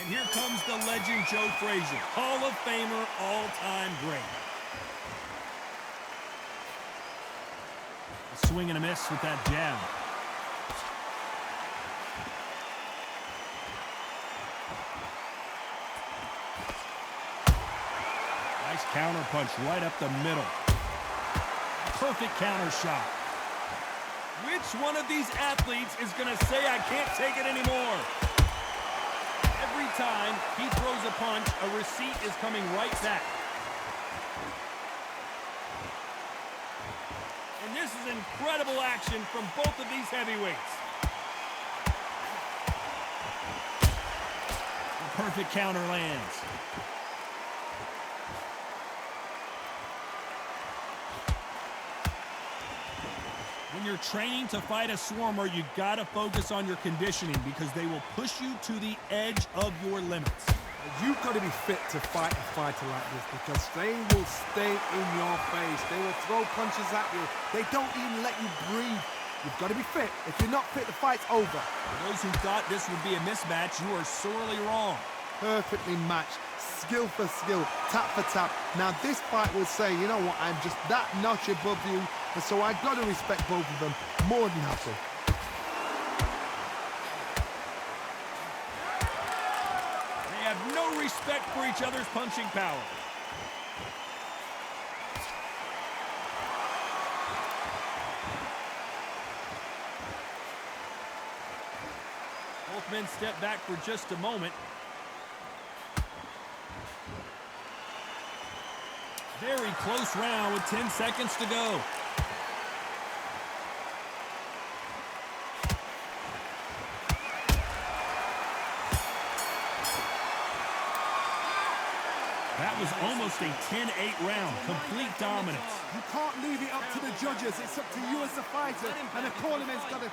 And here comes the legend Joe Frazier, Hall of Famer, all-time great. A swing and a miss with that jab. Nice counter punch right up the middle. Perfect counter shot. Which one of these athletes is going to say, I can't take it anymore? Every time he throws a punch, a receipt is coming right back. And this is incredible action from both of these heavyweights. The perfect counter lands. When you're training to fight a swarmer, you gotta focus on your conditioning because they will push you to the edge of your limits. You've got to be fit to fight a fighter like this because they will stay in your face. They will throw punches at you. They don't even let you breathe. You've got to be fit. If you're not fit, the fight's over. For those who thought this would be a mismatch, you are sorely wrong. Perfectly matched, skill for skill, tap for tap. Now this fight will say, you know what, I'm just that notch above you, and so I've got to respect both of them more than happy. They have no respect for each other's punching power. Both men step back for just a moment. Very close round with 10 seconds to go. That was almost a 10-8 round, complete dominance. You can't leave it up to the judges. It's up to you as the fighter, and the cornerman's got to...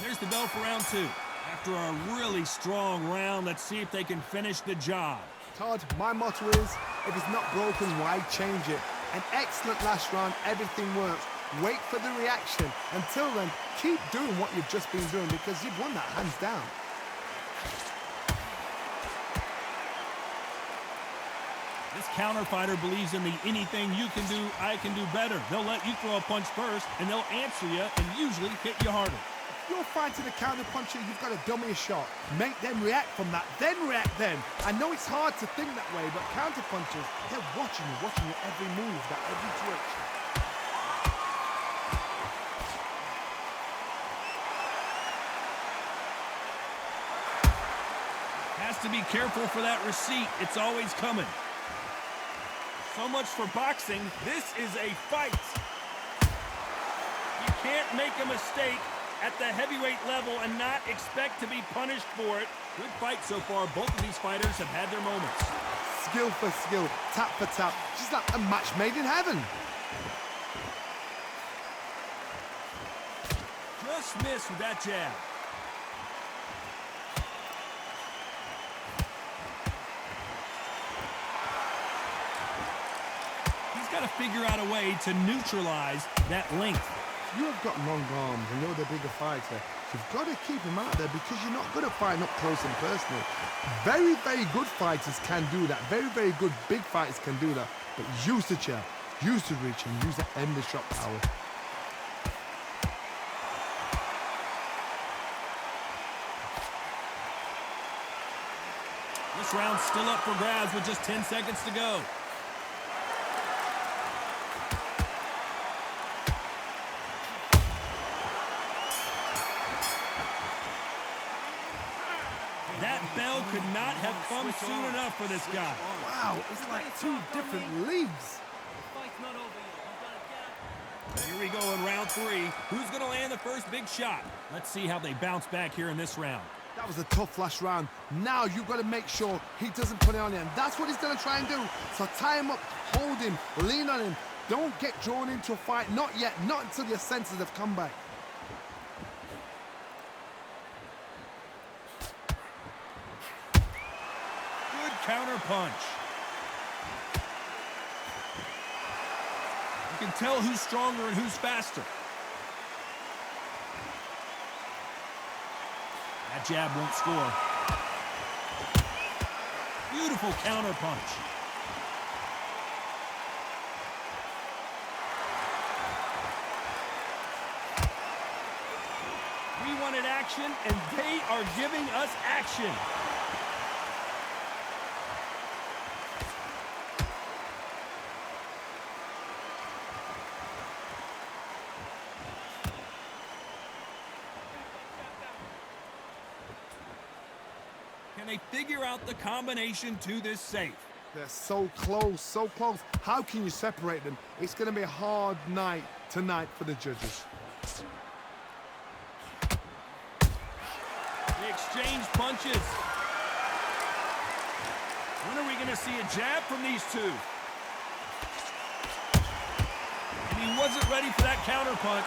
There's the bell for round two. After a really strong round, let's see if they can finish the job. Todd, my motto is, if it's not broken, why change it? An excellent last round, everything works. Wait for the reaction. Until then, keep doing what you've just been doing because you've won that hands down. This counter fighter believes in the anything you can do, I can do better. They'll let you throw a punch first, and they'll answer you and usually hit you harder. If you're fighting a counter puncher, you've got to dummy a shot. Make them react from that, then react then. I know it's hard to think that way, but counter punchers, they're watching you every move, that every twitch. Has to be careful for that receipt. It's always coming. So much for boxing. This is a fight. You can't make a mistake at the heavyweight level and not expect to be punished for it. Good fight so far. Both of these fighters have had their moments. Skill for skill, tap for tap. Just like a match made in heaven. Just missed with that jab. He's got to figure out a way to neutralize that length. You have got long arms and you're the bigger fighter. You've got to keep him out there because you're not good at fighting up close and personal. Very, very good fighters can do that. Very, very good big fighters can do that. But use the jab, use the reach, and use the endless shot power. This round's still up for grabs with just 10 seconds to go. That bell could not have come soon enough for this guy. Wow, it's like two different leagues. Here we go in round three. Who's going to land the first big shot? Let's see how they bounce back here in this round. That was a tough last round. Now you've got to make sure he doesn't put it on him. That's what he's going to try and do. So tie him up, hold him, lean on him. Don't get drawn into a fight. Not yet. Not until your senses have come back. Counter punch. You can tell who's stronger and who's faster. That jab won't score. Beautiful counter punch. We wanted action, and they are giving us action. Can they figure out the combination to this safe? They're so close, so close. How can you separate them? It's going to be a hard night tonight for the judges. They exchange punches. When are we going to see a jab from these two? And he wasn't ready for that counter punch.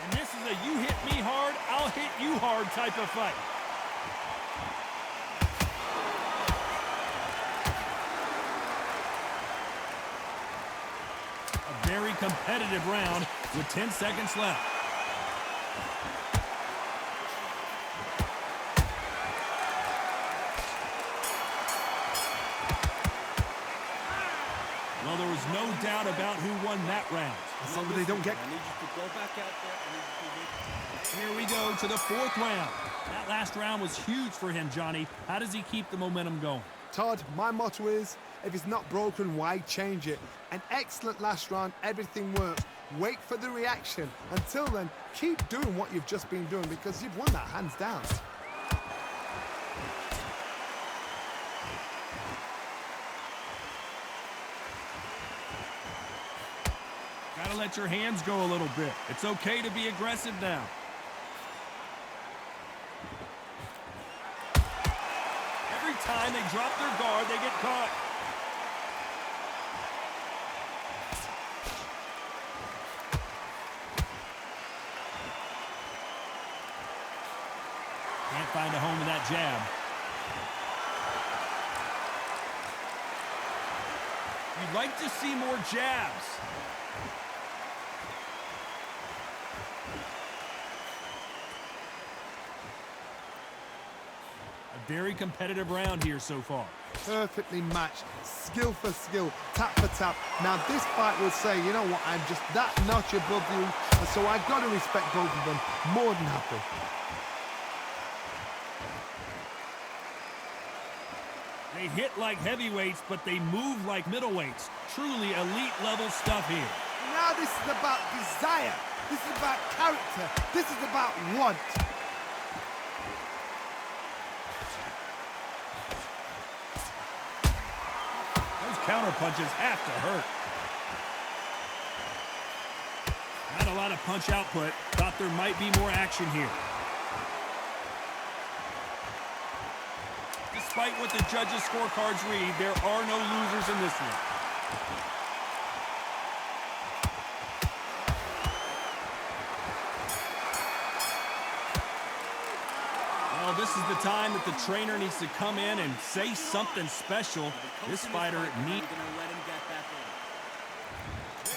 And this is a you hit me hard, I'll hit you hard type of fight. A very competitive round with 10 seconds left. Well, there was no doubt about who won that round. As long as they don't get... I need you to go back out there. Here we go to the fourth round. That last round was huge for him, Johnny. How does he keep the momentum going? Todd, my motto is, if it's not broken, why change it? An excellent last round, everything works. Wait for the reaction. Until then, keep doing what you've just been doing because you've won that hands down. Gotta let your hands go a little bit. It's okay to be aggressive now. Every time they drop their guard, they get caught. Can't find a home in that jab. You'd like to see more jabs. A very competitive round here so far. Perfectly matched, skill for skill, tap for tap. Now this fight will say, you know what, I'm just that notch above you, and so I've got to respect both of them more than happy. They hit like heavyweights, but they move like middleweights. Truly elite level stuff here. Now this is about desire. This is about character. This is about want. Those counter punches have to hurt. Not a lot of punch output. Thought there might be more action here. Despite what the judges' scorecards read, there are no losers in this one. Well, this is the time that the trainer needs to come in and say something special. This fighter needs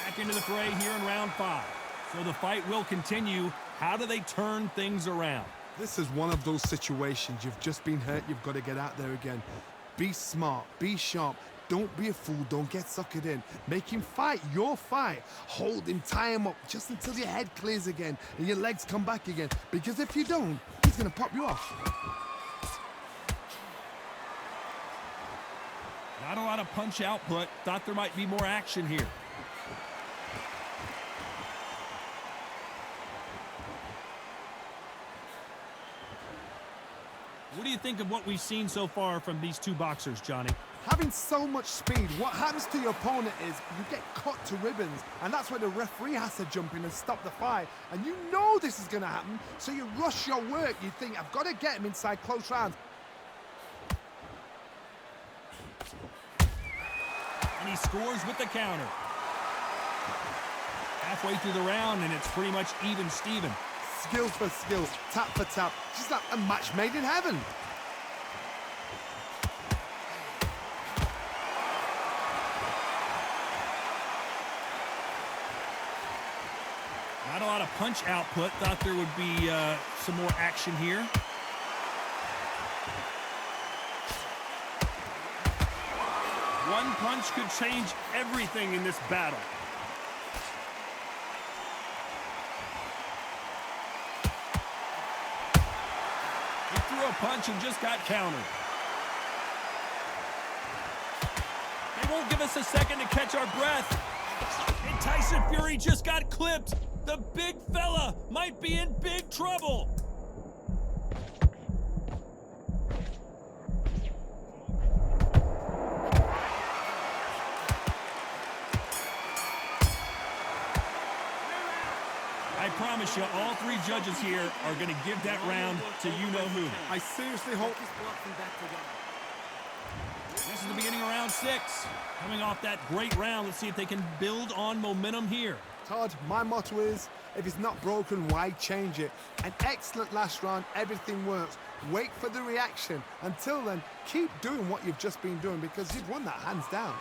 back into the fray here in round 5. So the fight will continue. How do they turn things around? This is one of those situations. You've just been hurt. You've got to get out there again. Be smart. Be sharp. Don't be a fool. Don't get suckered in. Make him fight your fight. Hold him. Tie him up just until your head clears again and your legs come back again. Because if you don't, he's going to pop you off. Not a lot of punch output. Thought there might be more action here. What do you think of what we've seen so far from these two boxers, Johnny? Having so much speed, what happens to your opponent is you get cut to ribbons, and that's where the referee has to jump in and stop the fight. And you know this is going to happen, so you rush your work. You think, I've got to get him inside close rounds. And he scores with the counter. Halfway through the round, and it's pretty much even Steven. Skill for skill, tap for tap. Just like a match made in heaven. Not a lot of punch output. Thought there would be some more action here. One punch could change everything in this battle. He threw a punch and just got countered. They won't give us a second to catch our breath. And Tyson Fury just got clipped. The big fella might be in big trouble. I promise you, all three judges here are going to give that round to you-know-who. I seriously hope This is the beginning of round 6. Coming off that great round, let's see if they can build on momentum here. Todd, my motto is, if it's not broken, why change it? An excellent last round, everything works. Wait for the reaction. Until then, keep doing what you've just been doing because you've won that hands down.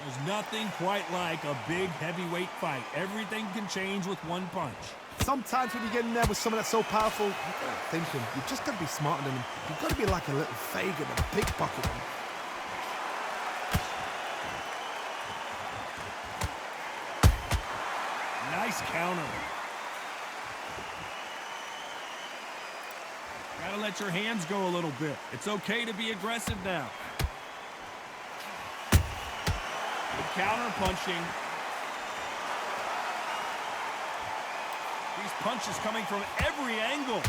There's nothing quite like a big heavyweight fight. Everything can change with one punch. Sometimes when you get in there with someone that's so powerful, you've got to think him. You've just got to be smarter than him. You've got to be like a little Fagin and pickpocket him. Nice counter. Gotta let your hands go a little bit. It's okay to be aggressive now. Good counter punching. These punches coming from every angle.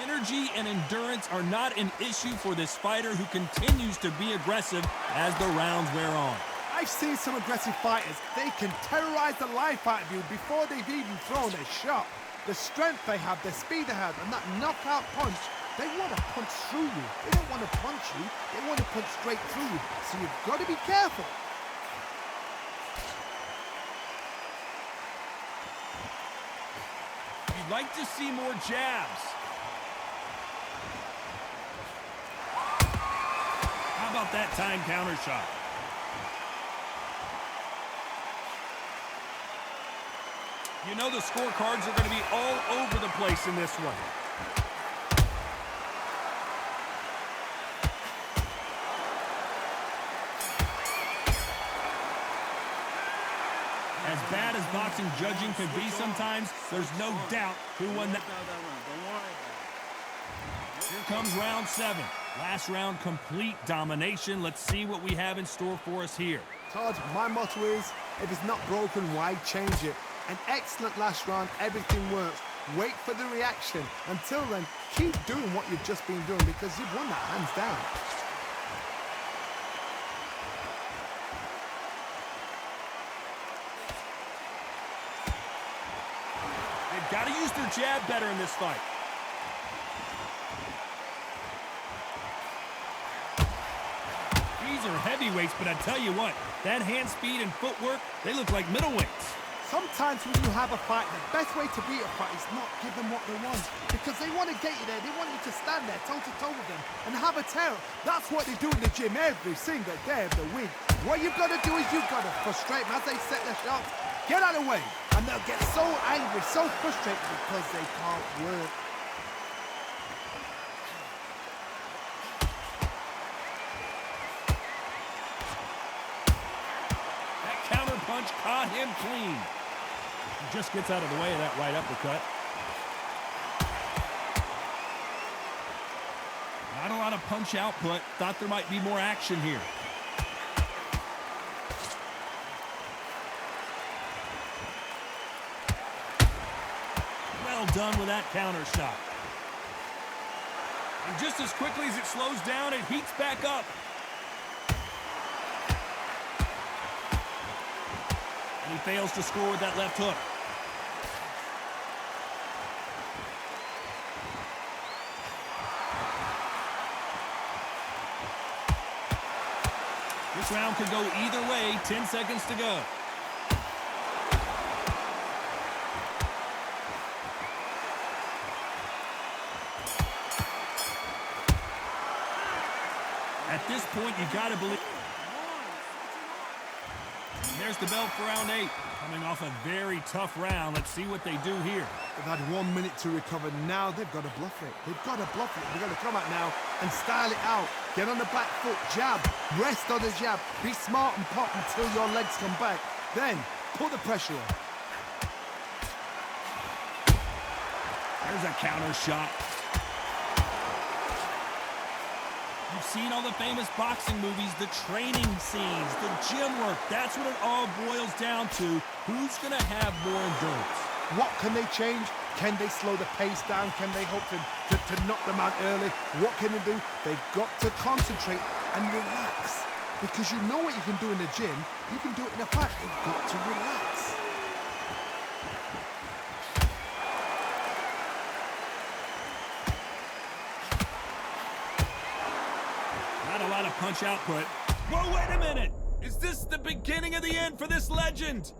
Energy and endurance are not an issue for this fighter who continues to be aggressive as the rounds wear on. I've seen some aggressive fighters. They can terrorize the life out of you before they've even thrown a shot. The strength they have, the speed they have, and that knockout punch, they want to punch through you. They don't want to punch you. They want to punch straight through you. So you've got to be careful. You'd like to see more jabs. How about that time counter shot? You know the scorecards are going to be all over the place in this one. As bad as boxing judging can be sometimes, there's no doubt who won that. Here comes round 7. Last round, complete domination. Let's see what we have in store for us here. Todd, my motto is, if it's not broken, why change it? An excellent last round, everything works. Wait for the reaction. Until then, keep doing what you've just been doing because you've won that hands down. They've got to use their jab better in this fight. These are heavyweights, but I tell you what, that hand speed and footwork, they look like middleweights. Sometimes when you have a fight, the best way to beat a fight is not give them what they want. Because they want to get you there. They want you to stand there toe-to-toe with them and have a tear. That's what they do in the gym every single day of the week. What you've got to do is you've got to frustrate them as they set their shots. Get out of the way. And they'll get so angry, so frustrated because they can't work. That counter punch caught him clean. He just gets out of the way of that right uppercut. Not a lot of punch output. Thought there might be more action here. Well done with that counter shot. And just as quickly as it slows down, it heats back up. And he fails to score with that left hook. This round could go either way. 10 seconds to go. point, you got to believe. There's the bell for round 8. Coming off a very tough round. Let's see what they do here. They've had 1 minute to recover. Now they've got to bluff it. They've got to bluff it. They've got to come out now and style it out. Get on the back foot, jab, rest on the jab. Be smart and pop until your legs come back. Then put the pressure on. There's a counter shot. You've seen all the famous boxing movies, the training scenes, the gym work. That's what it all boils down to. Who's going to have more endurance? What can they change? Can they slow the pace down? Can they hope to knock them out early? What can they do? They've got to concentrate and relax. Because you know what you can do in the gym, you can do it in a fight. You've got to relax. Not a lot of punch output. Whoa, wait a minute! Is this the beginning of the end for this legend?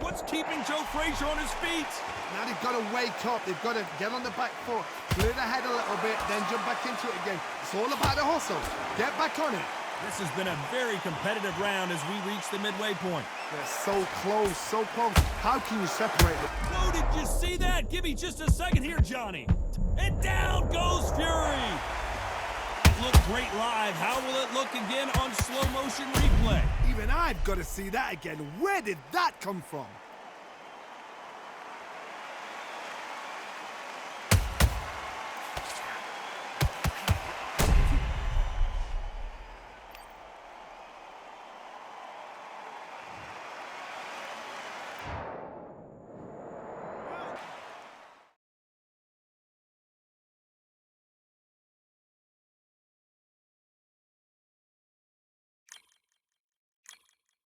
What's keeping Joe Frazier on his feet? Now they've got to wake up. They've got to get on the back foot, clear the head a little bit, then jump back into it again. It's all about the hustle. Get back on it. This has been a very competitive round as we reach the midway point. They're so close, so close. How can you separate it? Whoa, did you see that? Give me just a second here, Johnny. And down goes Fury. It looked great live. How will it look again on slow motion replay? Even I've got to see that again. Where did that come from?